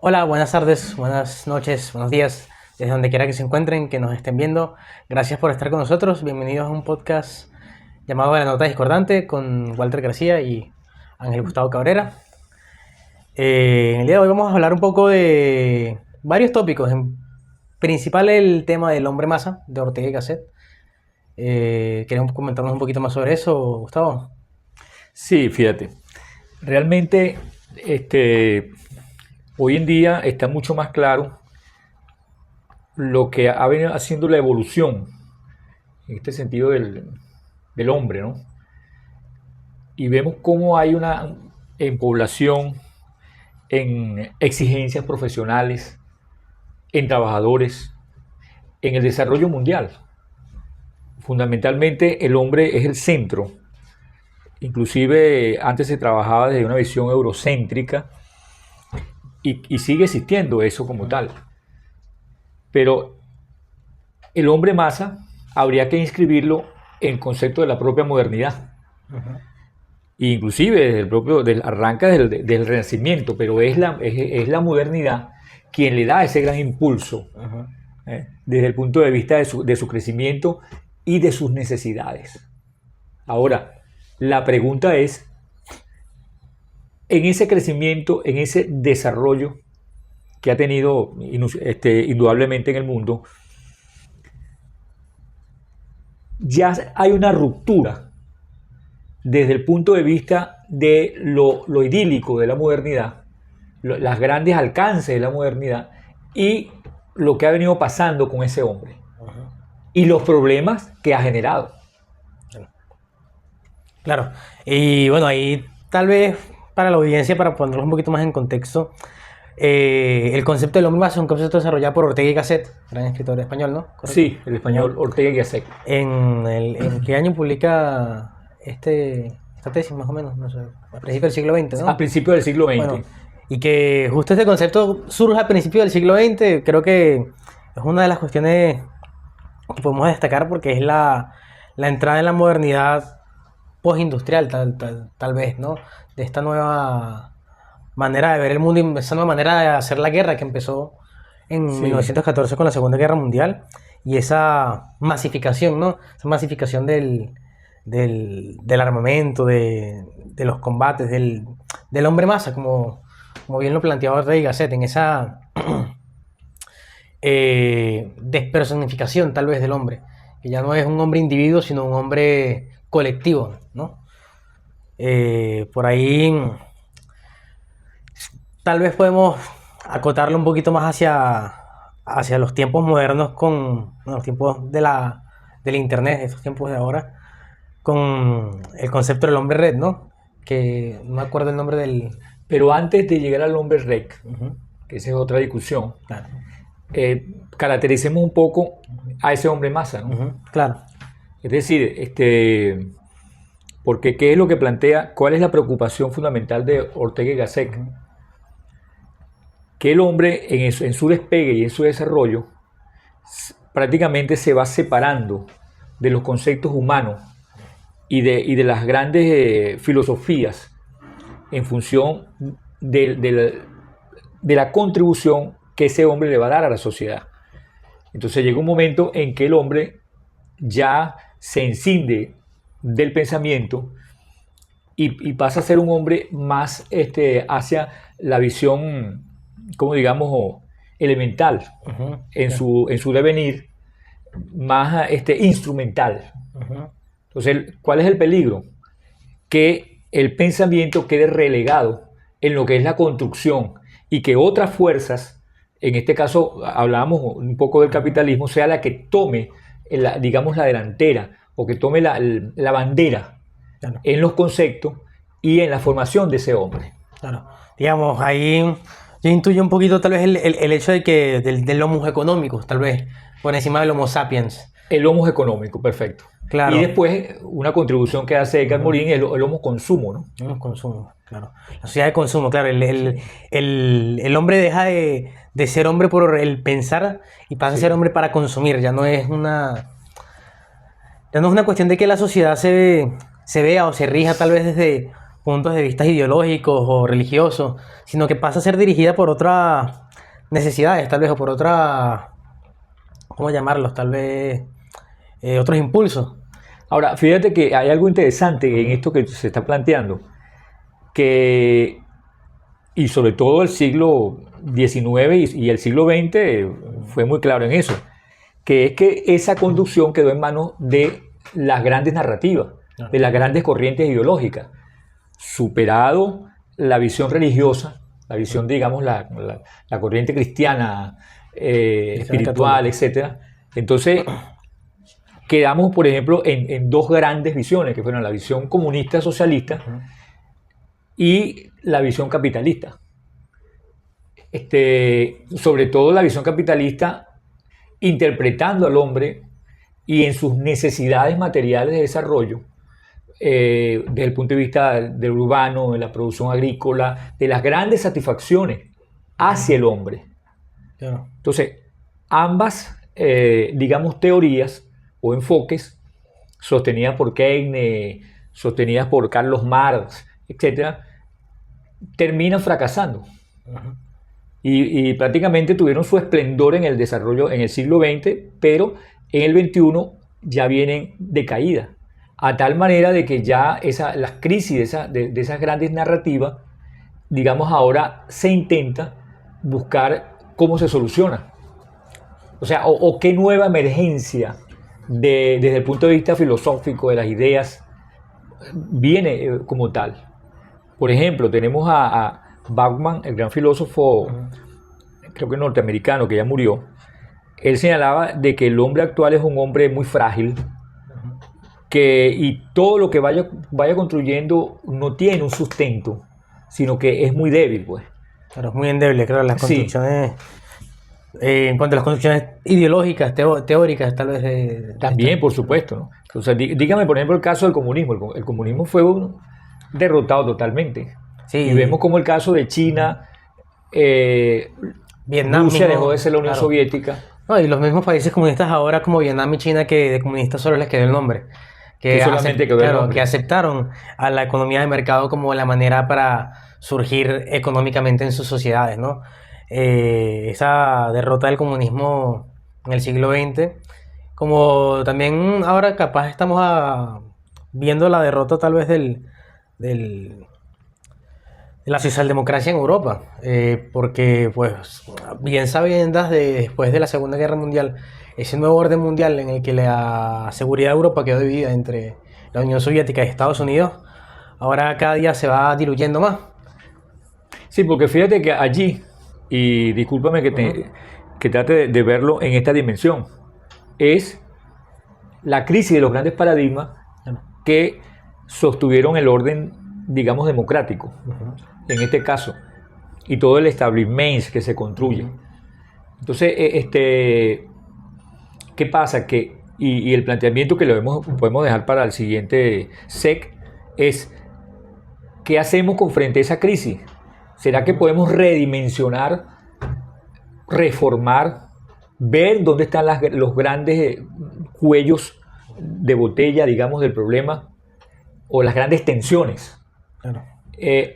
Hola, buenas tardes, buenas noches, buenos días, desde donde quiera que se encuentren, que nos estén viendo. Gracias por estar con nosotros. Bienvenidos a un podcast llamado La Nota Discordante con Walter García y Ángel Gustavo Cabrera. En el día de hoy vamos a hablar un poco de varios tópicos. En principal el tema del hombre masa de Ortega y Gasset. ¿Queremos comentarnos un poquito más sobre eso, Gustavo? Sí, fíjate, realmente hoy en día está mucho más claro lo que ha venido haciendo la evolución en este sentido del hombre, ¿no? Y vemos cómo hay una en población, en exigencias profesionales, en trabajadores, en el desarrollo mundial. Fundamentalmente el hombre es el centro. Inclusive antes se trabajaba desde una visión eurocéntrica y sigue existiendo eso como tal. Pero el hombre masa habría que inscribirlo en el concepto de la propia modernidad. E inclusive desde el propio, arranca del Renacimiento, pero es la modernidad quien le da ese gran impulso desde el punto de vista de su crecimiento y de sus necesidades. Ahora, la pregunta es, en ese crecimiento, en ese desarrollo que ha tenido indudablemente en el mundo, ya hay una ruptura desde el punto de vista de lo idílico de la modernidad, los grandes alcances de la modernidad y lo que ha venido pasando con ese hombre y los problemas que ha generado. Claro, y bueno, ahí tal vez para la audiencia, para ponerlos un poquito más en contexto, el concepto del hombre masa es un concepto desarrollado por Ortega y Gasset, gran escritor español, ¿no? ¿Correcto? Sí, el español Ortega y Gasset. ¿En qué año publica esta tesis, más o menos? No sé, a principios del siglo XX, ¿no? A principios del siglo XX. Bueno, y que justo este concepto surge a principios del siglo XX, creo que es una de las cuestiones que podemos destacar porque es la entrada en la modernidad postindustrial, tal vez, ¿no? De esta nueva manera de ver el mundo, esa nueva manera de hacer la guerra que empezó en Sí. 1914 con la Segunda Guerra Mundial y esa masificación, ¿no? Esa masificación del armamento, de los combates, del hombre masa, como bien lo planteaba Ortega y Gasset, en esa despersonificación tal vez del hombre, que ya no es un hombre individuo, sino un hombre colectivo, ¿no? Por ahí tal vez podemos acotarlo un poquito más hacia los tiempos modernos con los tiempos del internet, estos tiempos de ahora, con el concepto del hombre red, ¿no? Que no me acuerdo el nombre del... Pero antes de llegar al hombre rec, que esa es otra discusión, Claro. caractericemos un poco a ese hombre masa, ¿no? Claro. Es decir, porque ¿qué es lo que plantea? ¿Cuál es la preocupación fundamental de Ortega y Gasset? Que el hombre en su despegue y en su desarrollo prácticamente se va separando de los conceptos humanos y de las grandes filosofías en función de la contribución que ese hombre le va a dar a la sociedad. Entonces llega un momento en que el hombre ya se encinde del pensamiento y pasa a ser un hombre más hacia la visión, como digamos, elemental en su devenir, más instrumental. Entonces, ¿cuál es el peligro? Que el pensamiento quede relegado en lo que es la construcción y que otras fuerzas, en este caso hablábamos un poco del capitalismo, sea la que tome, digamos, la delantera o que tome la bandera en los conceptos y en la formación de ese hombre. Claro. Digamos, ahí yo intuyo un poquito tal vez el hecho de que del homo económico, tal vez, por encima del homo sapiens. El homo económico, perfecto. Claro. Y después una contribución que hace Edgar Morin, el homo consumo, ¿no? El consumo, claro. La sociedad de consumo, claro. El hombre deja de ser hombre por el pensar y pasa a ser hombre para consumir. Ya no es una cuestión de que la sociedad se vea o se rija tal vez desde puntos de vista ideológicos o religiosos, sino que pasa a ser dirigida por otras necesidades, tal vez, o por otra, ¿cómo llamarlos? Tal vez otros impulsos. Ahora, fíjate que hay algo interesante en esto que se está planteando, que, y sobre todo el siglo XIX y el siglo XX fue muy claro en eso, que es que esa conducción quedó en manos de las grandes narrativas, de las grandes corrientes ideológicas, superado la visión religiosa, la visión, digamos, la corriente cristiana, espiritual, etc. Entonces, quedamos, por ejemplo, en dos grandes visiones, que fueron la visión comunista socialista y la visión capitalista. Sobre todo la visión capitalista interpretando al hombre y en sus necesidades materiales de desarrollo, desde el punto de vista del urbano, de la producción agrícola, de las grandes satisfacciones hacia el hombre. Claro. Entonces, ambas, digamos, teorías o enfoques, sostenidas por Keynes, sostenidas por Carlos Marx, etc., terminan fracasando. Ajá. Y prácticamente tuvieron su esplendor en el desarrollo en el siglo XX, pero en el XXI ya vienen de caída, a tal manera de que ya las crisis de esas grandes narrativas, digamos, ahora se intenta buscar cómo se soluciona. O sea, o qué nueva emergencia desde el punto de vista filosófico de las ideas viene como tal. Por ejemplo, tenemos a Bauman, el gran filósofo, creo que norteamericano, que ya murió. Él señalaba de que el hombre actual es un hombre muy frágil, y todo lo que vaya construyendo no tiene un sustento, sino que es muy débil, pues. Claro, es muy endeble, claro, las Sí. construcciones, en cuanto a las construcciones ideológicas, teóricas, tal vez. También, por supuesto, ¿no? O sea, dígame, por ejemplo, el caso del comunismo. El comunismo fue derrotado totalmente. Sí. Y vemos como el caso de China, Vietnam Rusia mismo, dejó de ser la Unión claro. Soviética. No, y los mismos países comunistas ahora, como Vietnam y China, que de comunistas solo les quedó el nombre. Que solamente quedó el claro, nombre. que aceptaron a la economía de mercado como la manera para surgir económicamente en sus sociedades, ¿no? Esa derrota del comunismo en el siglo XX, como también ahora capaz estamos viendo la derrota tal vez de la socialdemocracia en Europa, porque pues bien sabiendas después de la Segunda Guerra Mundial, ese nuevo orden mundial en el que la seguridad de Europa quedó dividida entre la Unión Soviética y Estados Unidos, ahora cada día se va diluyendo más. Sí, porque fíjate que allí, y discúlpame que trate de verlo en esta dimensión, es la crisis de los grandes paradigmas que sostuvieron el orden, digamos, democrático, en este caso, y todo el establishment que se construye. Entonces, ¿qué pasa? Y el planteamiento que podemos dejar para el siguiente SEC es, ¿qué hacemos con frente a esa crisis? ¿Será que podemos redimensionar, reformar, ver dónde están los grandes cuellos de botella, digamos, del problema, o las grandes tensiones? Claro.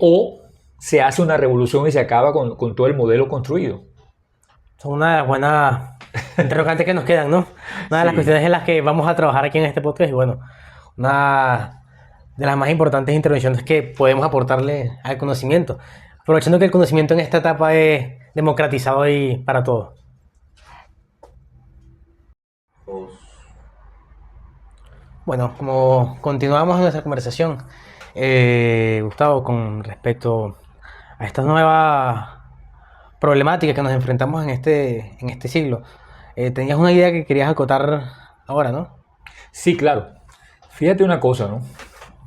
O se hace una revolución y se acaba con todo el modelo construido. Son una de las buenas interrogantes que nos quedan, ¿no? Una de las Sí. cuestiones en las que vamos a trabajar aquí en este podcast y bueno, una de las más importantes intervenciones que podemos aportarle al conocimiento, aprovechando que el conocimiento en esta etapa es democratizado y para todos. Bueno, como continuamos nuestra conversación, Gustavo, con respecto a estas nuevas problemáticas que nos enfrentamos en este siglo, tenías una idea que querías acotar ahora, ¿no? Sí, claro. Fíjate una cosa, ¿no?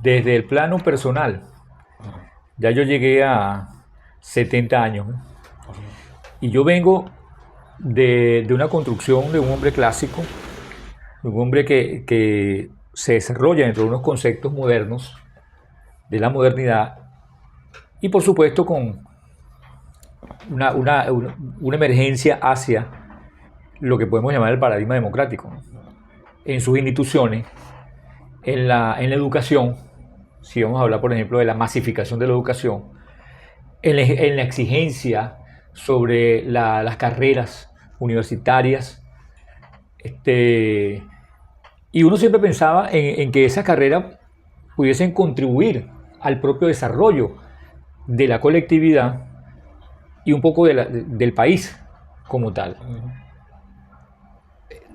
Desde el plano personal, ya yo llegué a 70 años, ¿no? Y yo vengo de una construcción de un hombre clásico, de un hombre que se desarrolla dentro de unos conceptos modernos de la modernidad y por supuesto con una emergencia hacia lo que podemos llamar el paradigma democrático, ¿no? En sus instituciones, en la educación, si vamos a hablar, por ejemplo, de la masificación de la educación, en la exigencia sobre las carreras universitarias, y uno siempre pensaba en que esas carreras pudiesen contribuir al propio desarrollo de la colectividad y un poco del país como tal.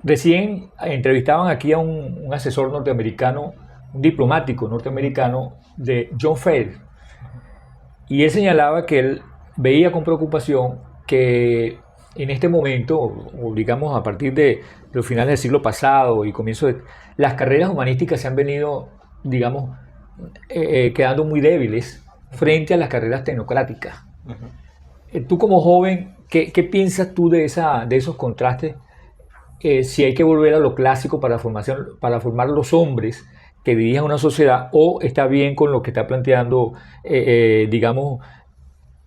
Recién entrevistaban aquí a un asesor norteamericano, un diplomático norteamericano de John Fair, y él señalaba que él veía con preocupación que en este momento, o digamos a partir de los finales del siglo pasado y comienzo de las carreras humanísticas se han venido, digamos, quedando muy débiles frente a las carreras tecnocráticas. Tú como joven, ¿qué piensas tú de esos contrastes? Si hay que volver a lo clásico para formar los hombres que dirijan una sociedad, o está bien con lo que está planteando, digamos,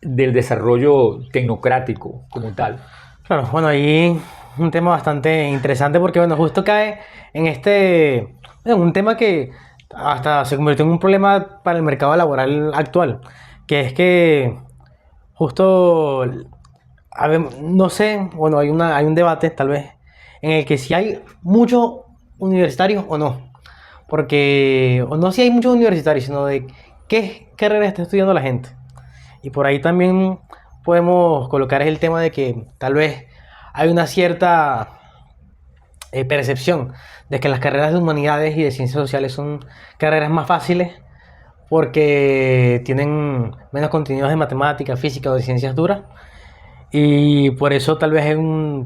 del desarrollo tecnocrático como tal. Claro, bueno, ahí un tema bastante interesante porque, bueno, justo cae en un tema que hasta se convirtió en un problema para el mercado laboral actual, que es que justo, no sé, bueno, hay un debate tal vez en el que si hay muchos universitarios o no, porque, o no si hay muchos universitarios, sino de qué carrera está estudiando la gente. Y por ahí también podemos colocar el tema de que tal vez hay una cierta percepción de que las carreras de humanidades y de ciencias sociales son carreras más fáciles porque tienen menos contenidos de matemática, física o de ciencias duras, y por eso tal vez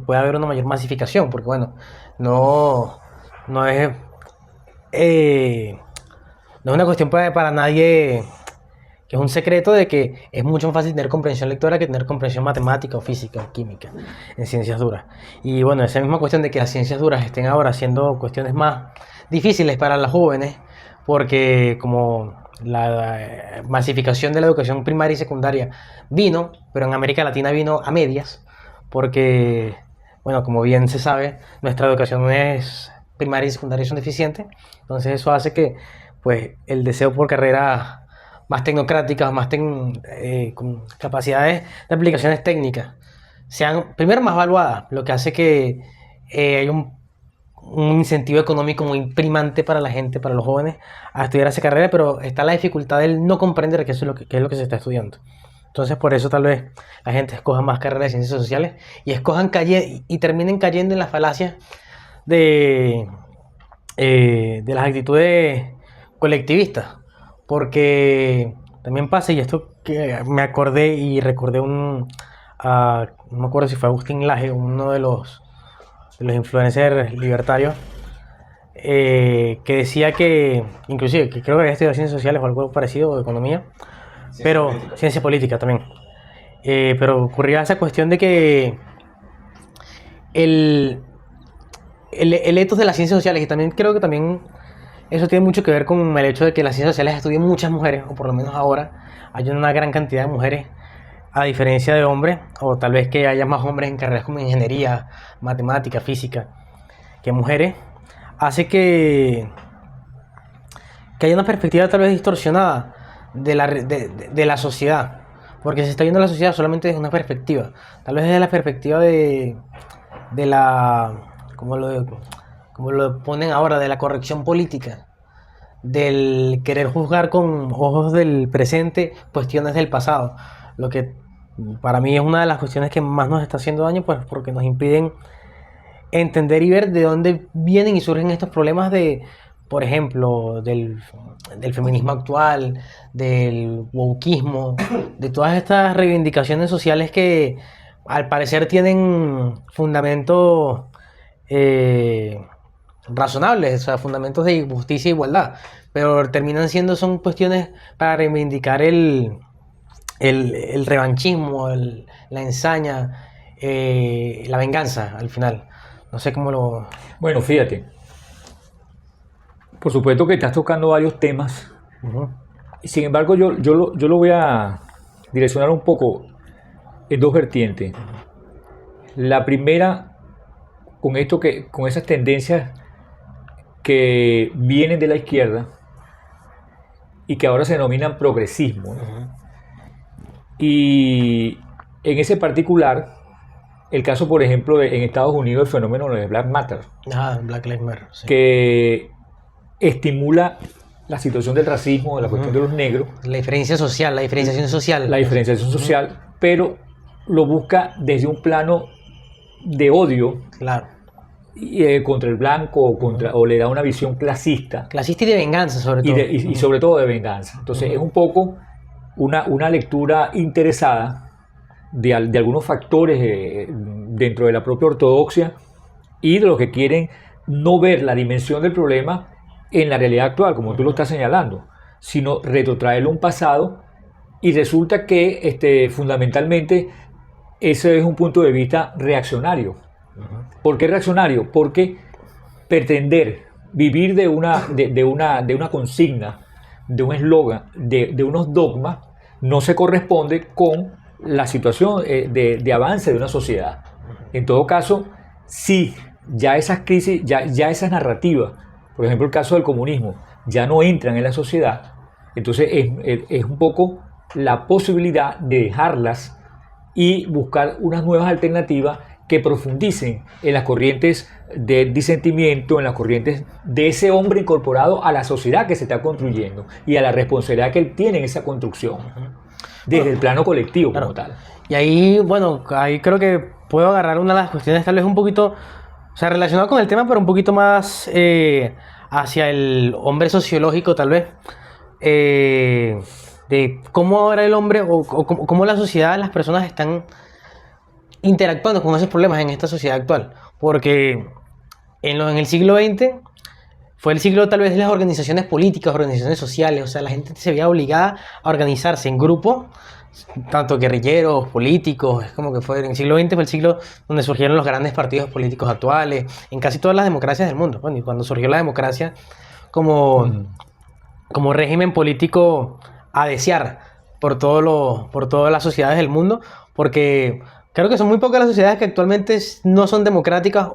puede haber una mayor masificación, porque bueno, no es una cuestión para nadie, que es un secreto de que es mucho más fácil tener comprensión lectora que tener comprensión matemática o física o química en ciencias duras. Y bueno, esa misma cuestión de que las ciencias duras estén ahora siendo cuestiones más difíciles para los jóvenes, porque como la masificación de la educación primaria y secundaria vino, pero en América Latina vino a medias, porque, bueno, como bien se sabe, nuestra educación primaria y secundaria son deficientes, entonces eso hace que, pues, el deseo por carreras más tecnocráticas, con capacidades de aplicaciones técnicas, sean primero más valuadas, lo que hace que haya un incentivo económico muy primante para la gente, para los jóvenes, a estudiar esa carrera, pero está la dificultad del no comprender qué es lo que se está estudiando. Entonces, por eso tal vez la gente escoja más carreras de ciencias sociales y terminen cayendo en las falacias de las actitudes colectivistas. Porque también pasa, y esto que me acordé y recordé no me acuerdo si fue Agustín Laje, uno de los influencers libertarios, que decía que, inclusive, que creo que había estudiado ciencias sociales o algo parecido, o economía, pero ciencia política también. Pero ocurría esa cuestión de que el ethos de las ciencias sociales, y también creo que también eso tiene mucho que ver con el hecho de que las ciencias sociales estudien muchas mujeres, o por lo menos ahora hay una gran cantidad de mujeres a diferencia de hombres, o tal vez que haya más hombres en carreras como ingeniería, matemática, física, que mujeres, hace que haya una perspectiva tal vez distorsionada de la sociedad, porque se está viendo la sociedad solamente desde una perspectiva, tal vez desde la perspectiva de como lo ponen ahora, de la corrección política, del querer juzgar con ojos del presente cuestiones del pasado, lo que para mí es una de las cuestiones que más nos está haciendo daño, pues porque nos impiden entender y ver de dónde vienen y surgen estos problemas por ejemplo, del feminismo actual, del wokismo, de todas estas reivindicaciones sociales que al parecer tienen fundamentos razonables, o sea, fundamentos de justicia e igualdad, pero son cuestiones para reivindicar el revanchismo, la ensaña, la venganza al final. No sé cómo lo... Bueno, fíjate, por supuesto que estás tocando varios temas, sin embargo yo lo voy a direccionar un poco en dos vertientes. La primera, con esas tendencias que vienen de la izquierda y que ahora se denominan progresismo, ¿no? Ujú. Y en ese particular, el caso, por ejemplo, en Estados Unidos, el fenómeno de Black Matter, Black Lives Matter, sí. que estimula la situación del racismo, de la cuestión de los negros, La diferencia social, la diferenciación social. la diferenciación social, pero lo busca desde un plano de odio Claro. contra el blanco o le da una visión clasista Clasista y de venganza, sobre todo. y sobre todo de venganza. Entonces es un poco una lectura interesada de algunos factores dentro de la propia ortodoxia y de los que quieren no ver la dimensión del problema en la realidad actual, como tú lo estás señalando, sino retrotraerlo a un pasado, y resulta que fundamentalmente ese es un punto de vista reaccionario. ¿Por qué reaccionario? Porque pretender vivir de una consigna, de un eslogan, de unos dogmas, no se corresponde con la situación de avance de una sociedad. En todo caso, si ya esas crisis, ya esas narrativas, por ejemplo el caso del comunismo, ya no entran en la sociedad, entonces es un poco la posibilidad de dejarlas y buscar unas nuevas alternativas que profundicen en las corrientes del disentimiento, en las corrientes de ese hombre incorporado a la sociedad que se está construyendo y a la responsabilidad que él tiene en esa construcción, desde el plano colectivo como tal. Y ahí, bueno, ahí creo que puedo agarrar una de las cuestiones tal vez un poquito, o sea, relacionado con el tema, pero un poquito más hacia el hombre sociológico tal vez, de cómo ahora el hombre o cómo la sociedad, las personas están interactuando con esos problemas en esta sociedad actual. Porque en el siglo XX fue el siglo tal vez de las organizaciones políticas, organizaciones sociales, o sea, la gente se veía obligada a organizarse en grupos, tanto guerrilleros, políticos. Es como que fue en el siglo XX fue el siglo donde surgieron los grandes partidos políticos actuales, en casi todas las democracias del mundo. Bueno, y cuando surgió la democracia como régimen político a desear por todas las sociedades del mundo, porque creo que son muy pocas las sociedades que actualmente no son democráticas,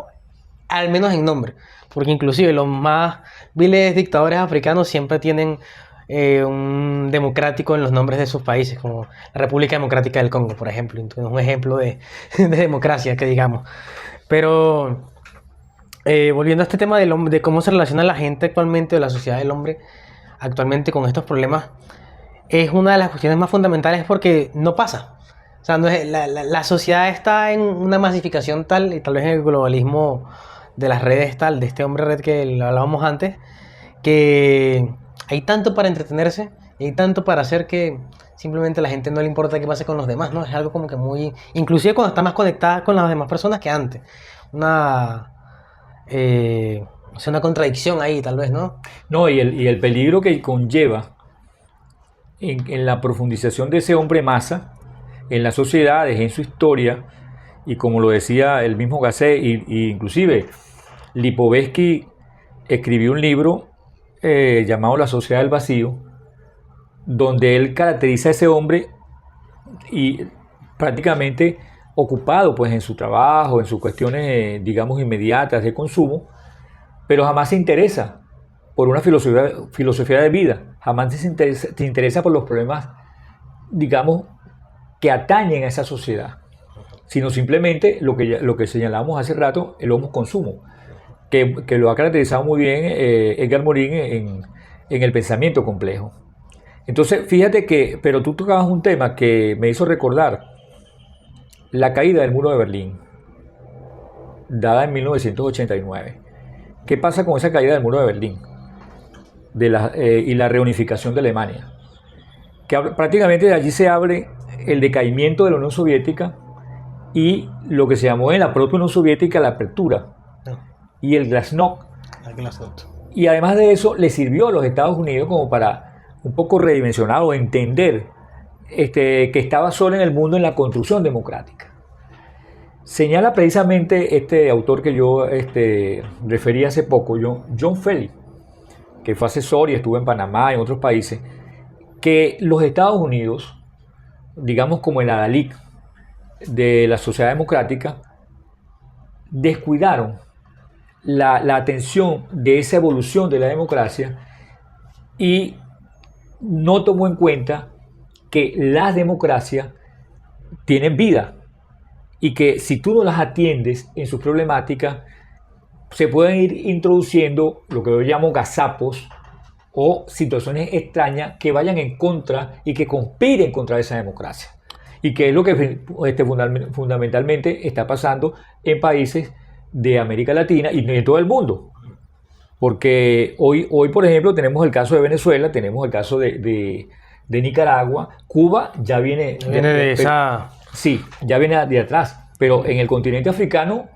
al menos en nombre, porque inclusive los más viles dictadores africanos siempre tienen un democrático en los nombres de sus países, como la República Democrática del Congo, por ejemplo. Entonces, un ejemplo de democracia, que digamos. Pero volviendo a este tema de cómo se relaciona la gente actualmente, o la sociedad del hombre actualmente con estos problemas, es una de las cuestiones más fundamentales, porque no pasa. O sea, no es, la sociedad está en una masificación tal, y tal vez en el globalismo de las redes tal, de este hombre red que hablábamos antes, que hay tanto para entretenerse y hay tanto para hacer que simplemente a la gente no le importa qué pase con los demás, ¿no? Es algo como que muy... Inclusive cuando está más conectada con las demás personas que antes. Una contradicción ahí, tal vez, ¿no? No, y el peligro que conlleva en la profundización de ese hombre masa en las sociedades, en su historia, y como lo decía el mismo Gasset, y inclusive Lipovetsky escribió un libro llamado La Sociedad del Vacío, donde él caracteriza a ese hombre y prácticamente ocupado pues en su trabajo, en sus cuestiones digamos inmediatas de consumo, pero jamás se interesa por una filosofía de vida, jamás se interesa por los problemas, digamos, que atañen a esa sociedad, sino simplemente lo que señalábamos hace rato, el homo consumo, que lo ha caracterizado muy bien Edgar Morin en el pensamiento complejo. Entonces, fíjate que, pero tú tocabas un tema que me hizo recordar la caída del muro de Berlín, dada en 1989. ¿Qué pasa con esa caída del muro de Berlín y la reunificación de Alemania? Que prácticamente de allí se abre el decaimiento de la Unión Soviética y lo que se llamó en la propia Unión Soviética la apertura y el glasnost. Y además de eso le sirvió a los Estados Unidos como para un poco redimensionar o entender que estaba solo en el mundo en la construcción democrática. Señala precisamente este autor que yo referí hace poco, John Felix, que fue asesor y estuvo en Panamá y en otros países, que los Estados Unidos, digamos como el adalid de la sociedad democrática, descuidaron la atención de esa evolución de la democracia y no tomó en cuenta que las democracias tienen vida y que si tú no las atiendes en sus problemáticas, se pueden ir introduciendo lo que yo llamo gazapos o situaciones extrañas que vayan en contra y que conspiren contra esa democracia. Y que es lo que fundamentalmente está pasando en países de América Latina y de todo el mundo. Porque hoy, por ejemplo, tenemos el caso de Venezuela, tenemos el caso de Nicaragua. Cuba ya viene de esa... Sí, ya viene de atrás. Pero en el continente africano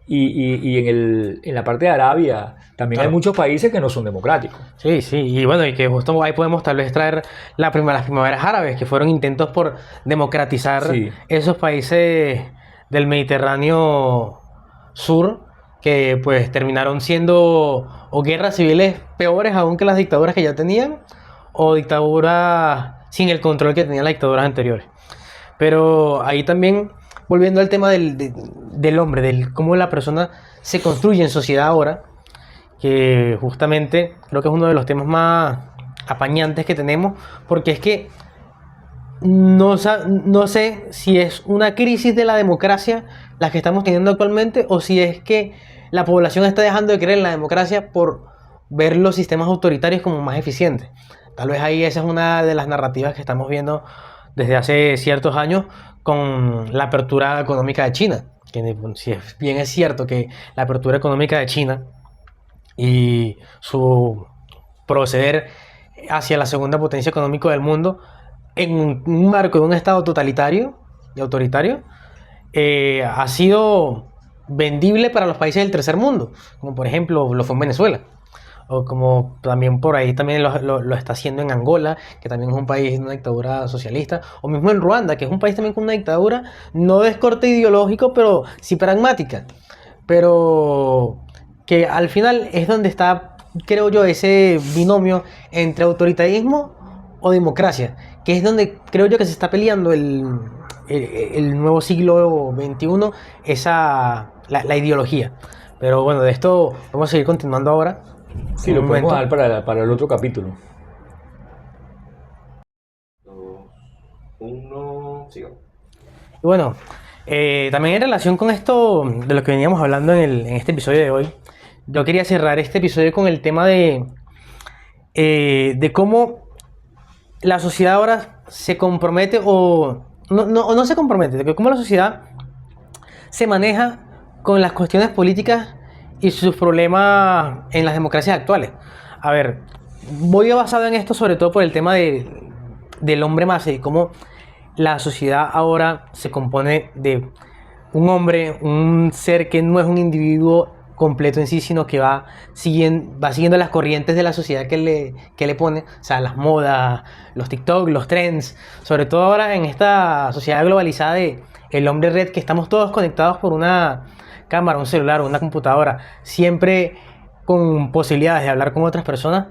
y en la parte de Arabia también hay muchos países que no son democráticos. Sí, sí, y bueno, y que justo ahí podemos tal vez traer las primaveras árabes, que fueron intentos por democratizar esos países del Mediterráneo sur, que pues terminaron siendo o guerras civiles peores aún que las dictaduras que ya tenían, o dictaduras sin el control que tenían las dictaduras anteriores. Pero ahí también, volviendo al tema del hombre, del cómo la persona se construye en sociedad ahora, que justamente creo que es uno de los temas más apañantes que tenemos, porque es que no sé si es una crisis de la democracia la que estamos teniendo actualmente, o si es que la población está dejando de creer en la democracia por ver los sistemas autoritarios como más eficientes. Tal vez ahí esa es una de las narrativas que estamos viendo desde hace ciertos años con la apertura económica de China. Que si bien es cierto que la apertura económica de China y su proceder hacia la segunda potencia económica del mundo en un marco de un estado totalitario y autoritario ha sido vendible para los países del tercer mundo, como por ejemplo lo fue en Venezuela, o como también por ahí también lo está haciendo en Angola, que también es un país de una dictadura socialista, o mismo en Ruanda, que es un país también con una dictadura no de corte ideológico, pero sí pragmática, pero que al final es donde está, creo yo, ese binomio entre autoritarismo o democracia, que es donde creo yo que se está peleando el nuevo siglo XXI, la ideología. Pero bueno, de esto vamos a seguir continuando ahora. Sí, lo podemos dar para el otro capítulo. 1, sigamos. Y bueno, también en relación con esto de lo que veníamos hablando en este episodio de hoy, yo quería cerrar este episodio con el tema de cómo la sociedad ahora se compromete o no se compromete, de cómo la sociedad se maneja con las cuestiones políticas y sus problemas en las democracias actuales. A ver, voy basado en esto sobre todo por el tema del hombre masa y cómo la sociedad ahora se compone de un hombre, un ser que no es un individuo completo en sí, sino que va siguiendo las corrientes de la sociedad que le pone, o sea, las modas, los TikTok, los trends, sobre todo ahora en esta sociedad globalizada de el hombre red, que estamos todos conectados por una cámara, un celular o una computadora, siempre con posibilidades de hablar con otras personas,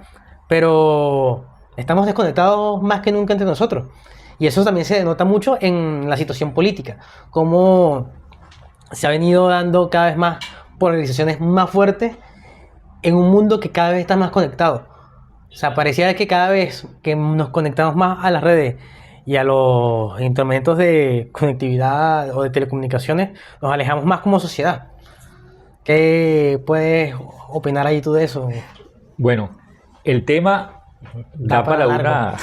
pero estamos desconectados más que nunca entre nosotros. Y eso también se denota mucho en la situación política, como se ha venido dando cada vez más polarizaciones más fuertes en un mundo que cada vez está más conectado. O sea, parecía que cada vez que nos conectamos más a las redes y a los instrumentos de conectividad o de telecomunicaciones, nos alejamos más como sociedad. ¿Qué puedes opinar ahí tú de eso? Bueno, el tema da para una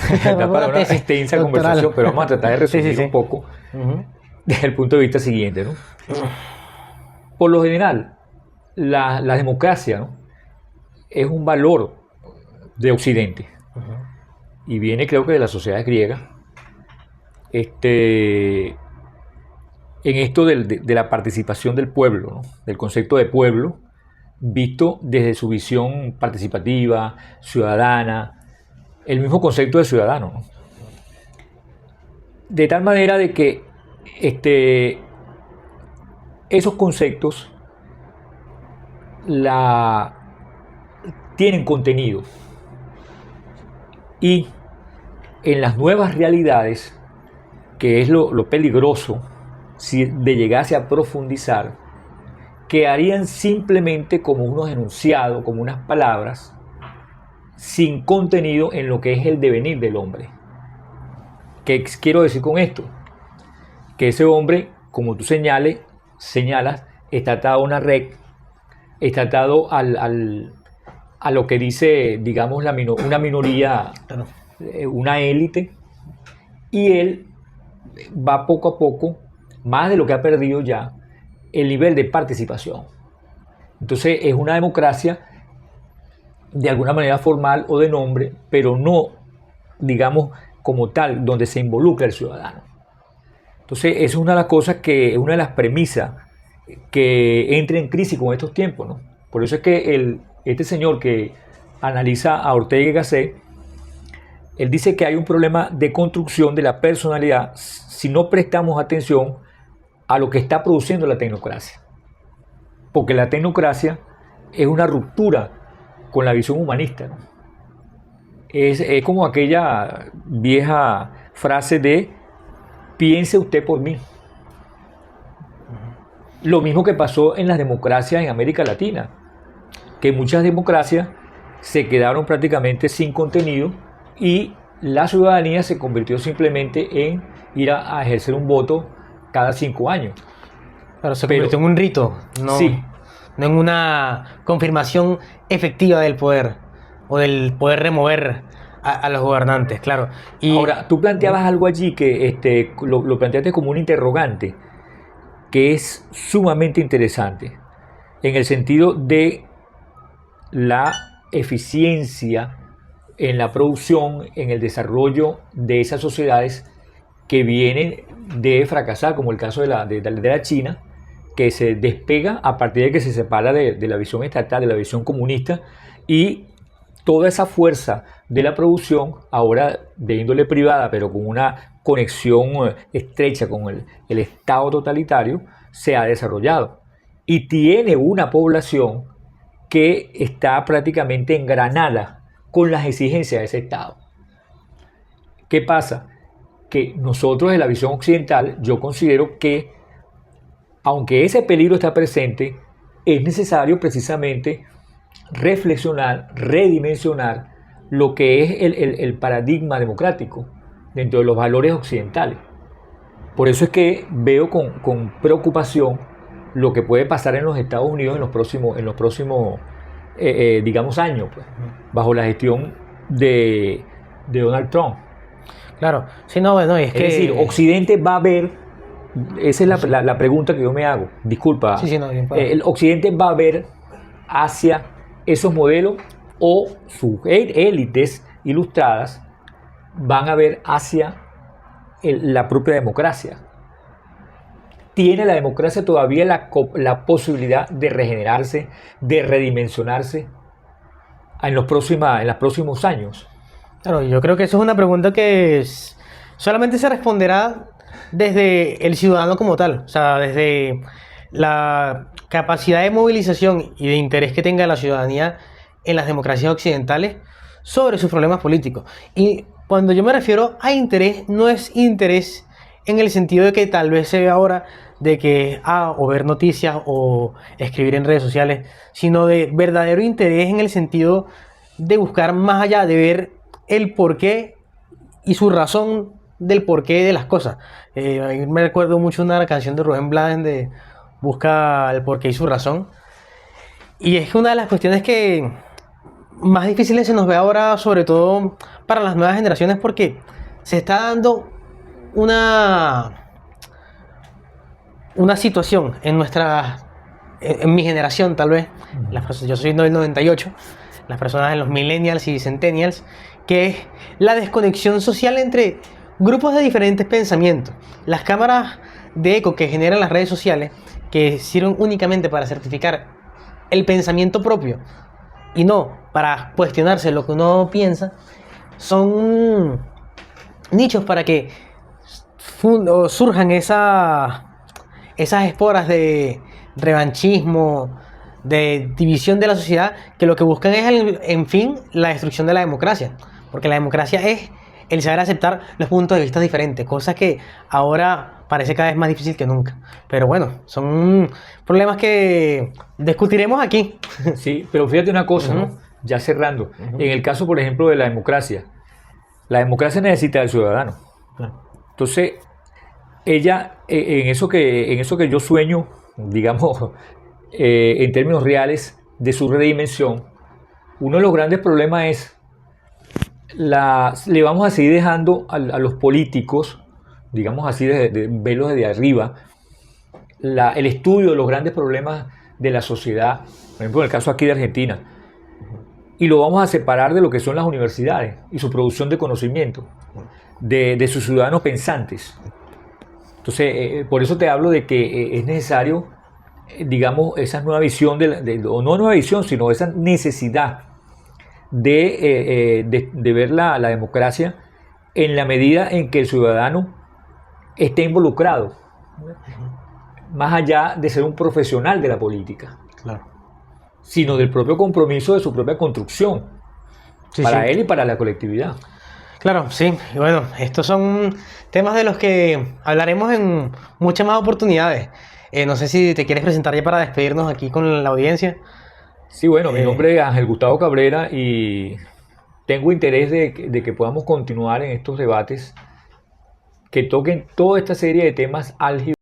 extensa conversación, pero vamos a tratar de resumir un poco desde el punto de vista siguiente, ¿no? Por lo general, la democracia, ¿no?, es un valor de Occidente y viene, creo que, de las sociedades griegas. En esto de la participación del pueblo, ¿no?, del concepto de pueblo, visto desde su visión participativa, ciudadana, el mismo concepto de ciudadano, ¿no? De tal manera de que esos conceptos tienen contenido, y en las nuevas realidades, que es lo peligroso si de llegase a profundizar, quedarían simplemente como unos enunciados, como unas palabras sin contenido en lo que es el devenir del hombre. ¿Qué quiero decir con esto? Que ese hombre, como tú señalas, está atado a una red, está atado a lo que dice, digamos, una minoría, Claro. una élite, y él va poco a poco, más de lo que ha perdido ya, el nivel de participación. Entonces es una democracia de alguna manera formal o de nombre, pero no, digamos, como tal, donde se involucra el ciudadano. Entonces, esa es una de las cosas que es una de las premisas que entra en crisis con estos tiempos, ¿no? Por eso es que este señor que analiza a Ortega y Gasset, él dice que hay un problema de construcción de la personalidad si no prestamos atención a lo que está produciendo la tecnocracia. Porque la tecnocracia es una ruptura con la visión humanista, ¿no? Es como aquella vieja frase de piense usted por mí. Lo mismo que pasó en las democracias en América Latina, que muchas democracias se quedaron prácticamente sin contenido y la ciudadanía se convirtió simplemente en ir a ejercer un voto cada 5 años. Claro, se convirtió en un rito, no, sí, no en una confirmación efectiva del poder o del poder remover a los gobernantes, claro. Y ahora, tú planteabas algo allí que lo planteaste como un interrogante, que es sumamente interesante, en el sentido de la eficiencia en la producción, en el desarrollo de esas sociedades que vienen de fracasar, como el caso de la China, que se despega a partir de que se separa de la visión estatal, de la visión comunista, y toda esa fuerza de la producción, ahora de índole privada, pero con una conexión estrecha con el Estado totalitario, se ha desarrollado. Y tiene una población que está prácticamente engranada con las exigencias de ese Estado. ¿Qué pasa? Que nosotros, en la visión occidental, yo considero que, aunque ese peligro está presente, es necesario precisamente reflexionar, redimensionar lo que es el paradigma democrático dentro de los valores occidentales. Por eso es que veo con preocupación lo que puede pasar en los Estados Unidos en los próximos digamos, años, pues, bajo la gestión de Donald Trump. claro, sí, no, bueno, es que... decir, Occidente va a ver, esa es la pregunta que yo me hago, disculpa, Sí, no, bien, el Occidente va a ver hacia esos modelos, o sus élites ilustradas van a ver hacia la propia democracia. ¿Tiene la democracia todavía la posibilidad de regenerarse, de redimensionarse en los próximos años? Claro, yo creo que eso es una pregunta que solamente se responderá desde el ciudadano como tal, o sea, desde la capacidad de movilización y de interés que tenga la ciudadanía en las democracias occidentales sobre sus problemas políticos. Y cuando yo me refiero a interés, no es interés en el sentido de que tal vez se ve ahora de que o ver noticias o escribir en redes sociales, sino de verdadero interés en el sentido de buscar más allá, de ver el porqué y su razón del porqué de las cosas. Me recuerdo mucho una canción de Rubén Blades de Busca el porqué y su razón. Y es que una de las cuestiones que más difíciles se nos ve ahora, sobre todo para las nuevas generaciones, porque se está dando una situación en mi generación, tal vez, yo soy del 98, las personas en los millennials y centennials, que es la desconexión social entre grupos de diferentes pensamientos. Las cámaras de eco que generan las redes sociales, que sirven únicamente para certificar el pensamiento propio y no para cuestionarse lo que uno piensa, son nichos para que surjan esas esporas de revanchismo, de división de la sociedad, que lo que buscan es, en fin, la destrucción de la democracia. Porque la democracia es el saber aceptar los puntos de vista diferentes, cosa que ahora parece cada vez más difícil que nunca. Pero bueno, son problemas que discutiremos aquí. Sí, pero fíjate una cosa, ¿no? ya cerrando, en el caso, por ejemplo, de la democracia necesita del ciudadano. Claro. Entonces, ella, en eso que yo sueño, digamos, en términos reales, de su redimensión, uno de los grandes problemas es, le vamos a seguir dejando a los políticos, digamos así, de verlos desde arriba, el estudio de los grandes problemas de la sociedad, por ejemplo, en el caso aquí de Argentina, y lo vamos a separar de lo que son las universidades y su producción de conocimiento, de sus ciudadanos pensantes. Entonces, por eso te hablo de que es necesario, digamos, esa nueva visión, o no nueva visión, sino esa necesidad de ver la democracia en la medida en que el ciudadano esté involucrado, más allá de ser un profesional de la política, Claro. sino del propio compromiso de su propia construcción, Sí, para sí. él y para la colectividad. Claro, sí. Y bueno, estos son temas de los que hablaremos en muchas más oportunidades. No sé si te quieres presentar ya para despedirnos aquí con la audiencia. Sí, bueno, mi nombre es Ángel Gustavo Cabrera y tengo interés de que podamos continuar en estos debates que toquen toda esta serie de temas álgidos